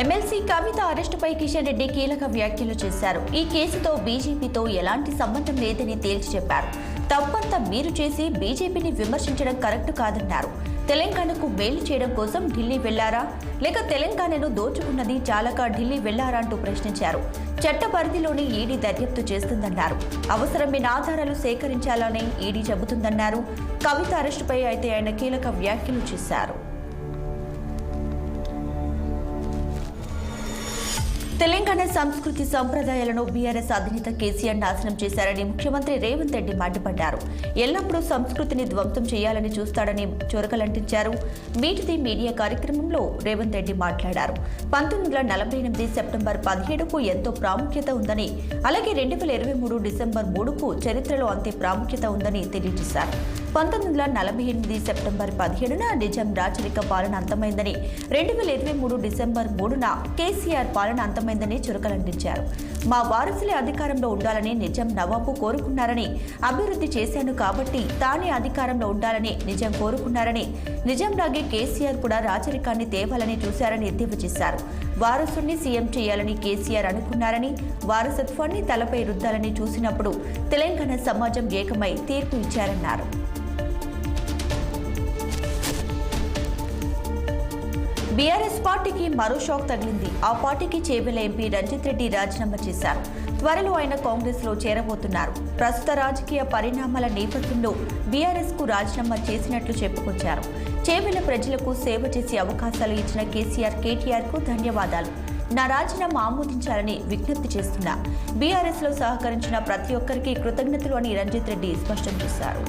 MLC కవిత అరెస్టుపై కిషన్ రెడ్డి కీలక వ్యాఖ్యలు చేశారు. ఈ కేసుతో బీజేపీతో ఎలాంటి సంబంధం లేదని తేల్చి చెప్పారు. తప్పంతా మీరు చేసి బీజేపీని విమర్శించడం కరెక్ట్ కాదన్నారు. తెలంగాణకు మేలు చేయడం కోసం ఢిల్లీ వెళ్లారా, లేక తెలంగాణను దోచుకున్నది చాలక ఢిల్లీ వెళ్లారా అంటూ ప్రశ్నించారు. చట్ట పరిధిలోని ఈడీ దర్యాప్తు చేస్తుందన్నారు. అవసరమైన ఆధారాలు సేకరించాలని ఈడీ చెబుతుందన్నారు. కవిత అరెస్టుపై అయితే ఆయన కీలక వ్యాఖ్యలు చేశారు. తెలంగాణ సంస్కృతి సంప్రదాయాలను బీఆర్ఎస్ అధినేత కేసీఆర్ నాశనం చేశారని ముఖ్యమంత్రి రేవంత్ రెడ్డి మండిపడ్డారు. ఎల్లప్పుడూ సంస్కృతిని ధ్వంసం చేయాలని చూస్తాడని చొరకలంటించారు. మీటిది మీడియా కార్యక్రమంలో రేవంత్ రెడ్డి మాట్లాడారు. 1948 సెప్టెంబర్ 17కు ఎంతో ప్రాముఖ్యత ఉందని, అలాగే 2023 డిసెంబర్ 3కు చరిత్రలో అంతే ప్రాముఖ్యత ఉందని తెలియజేశారు. 1948 సెప్టెంబర్ 17న నిజాం రాచరిక పాలన అంతమైందని, 2023 డిసెంబర్ 3న కేసీఆర్ పాలన అంతమైందని చురకలంటించారు. మా వారసులే అధికారంలో ఉండాలని నిజాం నవాబు కోరుకున్నారని, అభివృద్ధి చేశాను కాబట్టి తానే అధికారంలో ఉండాలని నిజాం కోరుకున్నారని, నిజాంలాగే కేసీఆర్ కూడా రాచరికాన్ని తేవాలని చూశారని ఎద్దేవా చేశారు. వారసుని సీఎం చేయాలని కేసీఆర్ అనుకున్నారని, వారసత్వాన్ని తలపై రుద్దాలని చూసినప్పుడు తెలంగాణ సమాజం ఏకమై తీర్పు ఇచ్చారన్నారు. బీఆర్ఎస్ పార్టీకి మరో షాక్ తగిలింది. ఆ పార్టీకి చేవెళ్ల ఎంపీ రంజిత్ రెడ్డి రాజీనామా చేశారు. త్వరలో ఆయన కాంగ్రెస్ లో చేరబోతున్నారు. ప్రస్తుత రాజకీయ పరిణామాల నేపథ్యంలో బీఆర్ఎస్ కు రాజీనామా చేసినట్లు చెప్పుకొచ్చారు. చేవెళ్ల ప్రజలకు సేవ చేసే అవకాశాలు ఇచ్చిన కేటీఆర్ కు ధన్యవాదాలు. నా రాజీనామా ఆమోదించాలని విజ్ఞప్తి చేస్తున్నా. బీఆర్ఎస్ లో సహకరించిన ప్రతి ఒక్కరికి కృతజ్ఞతలు అని రంజిత్ రెడ్డి స్పష్టం చేశారు.